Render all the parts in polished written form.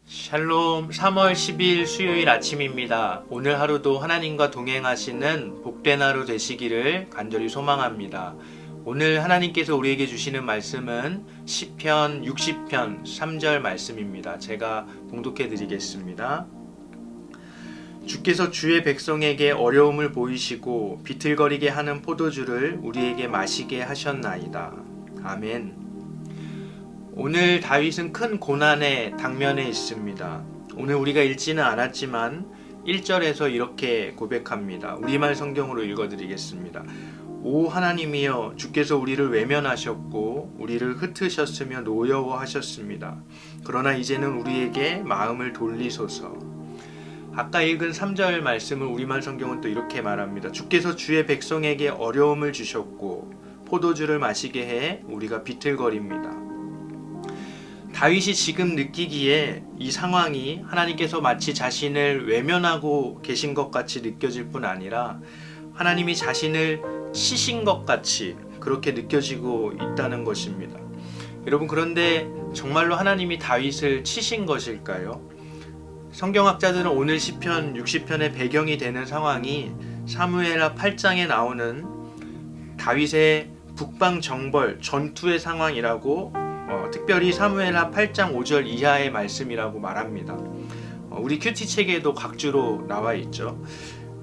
샬롬. 3월 10일 수요일 아침입니다. 오늘 하루도 하나님과 동행하시는 복된 하루 되시기를 간절히 소망합니다. 오늘 하나님께서 우리에게 주시는 말씀은 시편 60편 3절 말씀입니다. 제가 봉독해 드리겠습니다. 주께서 주의 백성에게 어려움을 보이시고 비틀거리게 하는 포도주를 우리에게 마시게 하셨나이다. 아멘. 오늘 다윗은 큰 고난의 당면에 있습니다. 오늘 우리가 읽지는 않았지만 1절에서 이렇게 고백합니다. 우리말 성경으로 읽어드리겠습니다. 오 하나님이여, 주께서 우리를 외면하셨고 우리를 흩으셨으며 노여워하셨습니다. 그러나 이제는 우리에게 마음을 돌리소서. 아까 읽은 3절 말씀을 우리말 성경은 또 이렇게 말합니다. 주께서 주의 백성에게 어려움을 주셨고 포도주를 마시게 해 우리가 비틀거립니다. 다윗이 지금 느끼기에 이 상황이 하나님께서 마치 자신을 외면하고 계신 것 같이 느껴질 뿐 아니라 하나님이 자신을 치신 것 같이 그렇게 느껴지고 있다는 것입니다. 여러분, 그런데 정말로 하나님이 다윗을 치신 것일까요? 성경학자들은 오늘 시편 60편의 배경이 되는 상황이 사무엘하 8장에 나오는 다윗의 북방정벌 전투의 상황이라고 특별히 사무엘하 8장 5절 이하의 말씀이라고 말합니다. 우리 큐티 책에도 각주로 나와 있죠.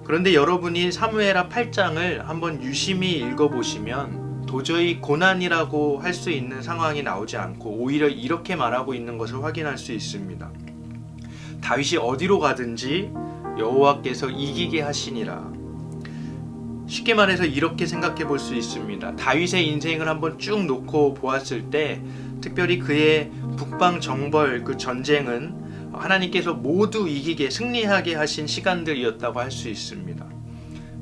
그런데 여러분이 사무엘하 8장을 한번 유심히 읽어보시면 도저히 고난이라고 할 수 있는 상황이 나오지 않고 오히려 이렇게 말하고 있는 것을 확인할 수 있습니다. 다윗이 어디로 가든지 여호와께서 이기게 하시니라. 쉽게 말해서 이렇게 생각해 볼 수 있습니다. 다윗의 인생을 한번 쭉 놓고 보았을 때 특별히 그의 북방 정벌 그 전쟁은 하나님께서 모두 이기게 승리하게 하신 시간들이었다고 할 수 있습니다.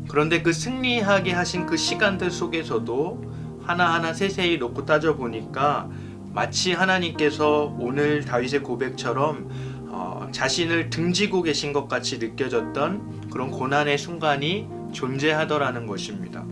그런데 그 승리하게 하신 그 시간들 속에서도 하나하나 세세히 놓고 따져보니까 마치 하나님께서 오늘 다윗의 고백처럼 자신을 등지고 계신 것 같이 느껴졌던 그런 고난의 순간이 존재하더라는 것입니다.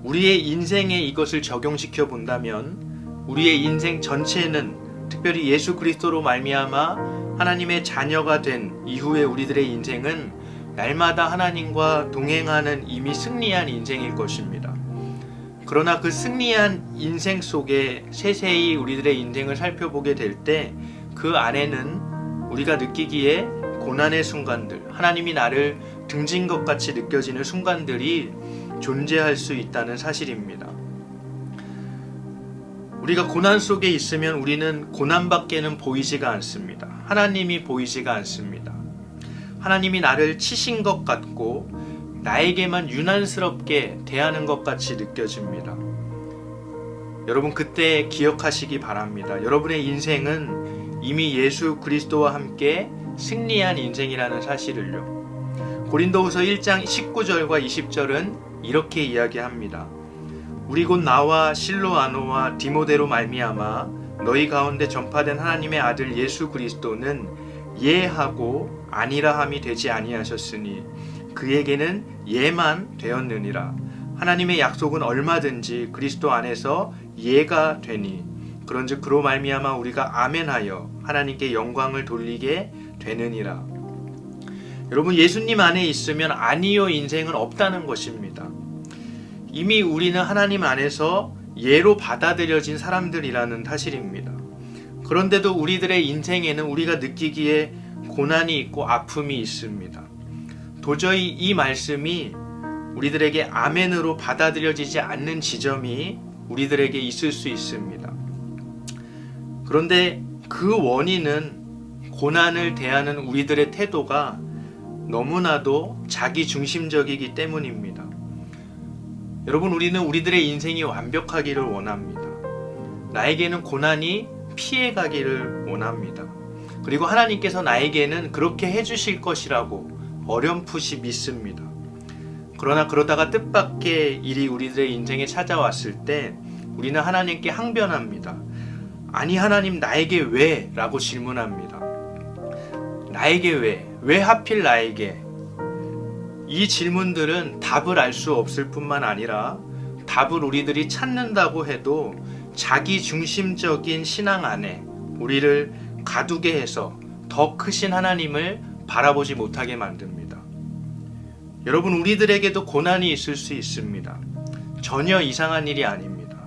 우리의 인생에 이것을 적용시켜 본다면 우리의 인생 전체는 특별히 예수 그리스도로 말미암아 하나님의 자녀가 된 이후의 우리들의 인생은 날마다 하나님과 동행하는 이미 승리한 인생일 것입니다. 그러나 그 승리한 인생 속에 세세히 우리들의 인생을 살펴보게 될 때 그 안에는 우리가 느끼기에 고난의 순간들, 하나님이 나를 등진 것 같이 느껴지는 순간들이 존재할 수 있다는 사실입니다. 우리가 고난 속에 있으면 우리는 고난밖에는 보이지가 않습니다. 하나님이 보이지가 않습니다. 하나님이 나를 치신 것 같고 나에게만 유난스럽게 대하는 것 같이 느껴집니다. 여러분, 그때 기억하시기 바랍니다. 여러분의 인생은 이미 예수 그리스도와 함께 승리한 인생이라는 사실을요. 고린도후서 1장 19절과 20절은 이렇게 이야기합니다. 우리 곧 나와 실로아노와 디모데로 말미암아 너희 가운데 전파된 하나님의 아들 예수 그리스도는 예하고 아니라 함이 되지 아니하셨으니 그에게는 예만 되었느니라. 하나님의 약속은 얼마든지 그리스도 안에서 예가 되니 그런즉 그로 말미암아 우리가 아멘하여 하나님께 영광을 돌리게 되느니라. 여러분, 예수님 안에 있으면 아니요 인생은 없다는 것입니다. 이미 우리는 하나님 안에서 예로 받아들여진 사람들이라는 사실입니다. 그런데도 우리들의 인생에는 우리가 느끼기에 고난이 있고 아픔이 있습니다. 도저히 이 말씀이 우리들에게 아멘으로 받아들여지지 않는 지점이 우리들에게 있을 수 있습니다. 그런데 그 원인은 고난을 대하는 우리들의 태도가 너무나도 자기중심적이기 때문입니다. 여러분, 우리는 우리들의 인생이 완벽하기를 원합니다. 나에게는 고난이 피해가기를 원합니다. 그리고 하나님께서 나에게는 그렇게 해주실 것이라고 어렴풋이 믿습니다. 그러나 그러다가 뜻밖의 일이 우리들의 인생에 찾아왔을 때 우리는 하나님께 항변합니다. 아니 하나님, 나에게 왜? 라고 질문합니다. 나에게 왜? 왜 하필 나에게? 이 질문들은 답을 알 수 없을 뿐만 아니라 답을 우리들이 찾는다고 해도 자기 중심적인 신앙 안에 우리를 가두게 해서 더 크신 하나님을 바라보지 못하게 만듭니다. 여러분, 우리들에게도 고난이 있을 수 있습니다. 전혀 이상한 일이 아닙니다.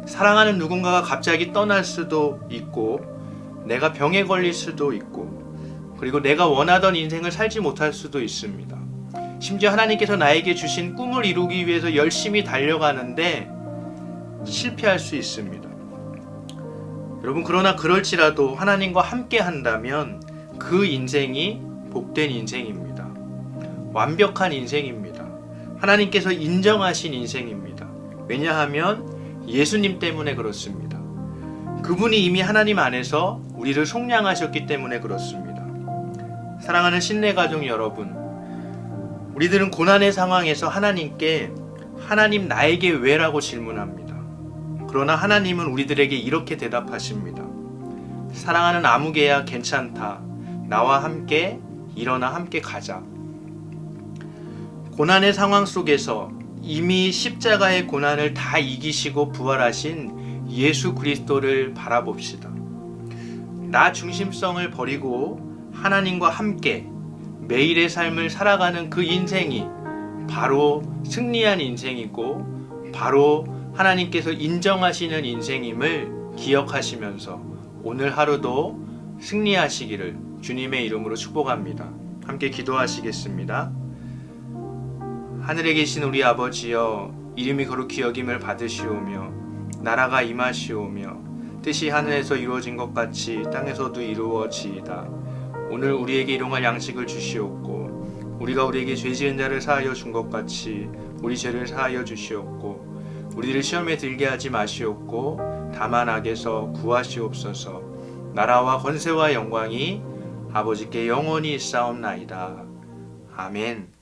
사랑하는 누군가가 갑자기 떠날 수도 있고, 내가 병에 걸릴 수도 있고, 그리고 내가 원하던 인생을 살지 못할 수도 있습니다. 심지어 하나님께서 나에게 주신 꿈을 이루기 위해서 열심히 달려가는데 실패할 수 있습니다. 여러분, 그러나 그럴지라도 하나님과 함께 한다면 그 인생이 복된 인생입니다. 완벽한 인생입니다. 하나님께서 인정하신 인생입니다. 왜냐하면 예수님 때문에 그렇습니다. 그분이 이미 하나님 안에서 우리를 속량하셨기 때문에 그렇습니다. 사랑하는 신뢰가족 여러분, 우리들은 고난의 상황에서 하나님께 하나님 나에게 왜라고 질문합니다. 그러나 하나님은 우리들에게 이렇게 대답하십니다. 사랑하는 아무개야 괜찮다. 나와 함께 일어나 함께 가자. 고난의 상황 속에서 이미 십자가의 고난을 다 이기시고 부활하신 예수 그리스도를 바라봅시다. 나 중심성을 버리고 하나님과 함께 매일의 삶을 살아가는 그 인생이 바로 승리한 인생이고 바로 하나님께서 인정하시는 인생임을 기억하시면서 오늘 하루도 승리하시기를 주님의 이름으로 축복합니다. 함께 기도하시겠습니다. 하늘에 계신 우리 아버지여, 이름이 거룩히 여김을 받으시오며 나라가 임하시오며 뜻이 하늘에서 이루어진 것 같이 땅에서도 이루어지이다. 오늘 우리에게 일용할 양식을 주시옵고 우리가 우리에게 죄 지은 자를 사하여 준 것 같이 우리 죄를 사하여 주시옵고 우리를 시험에 들게 하지 마시옵고 다만 악에서 구하시옵소서. 나라와 권세와 영광이 아버지께 영원히 있사옵나이다. 아멘.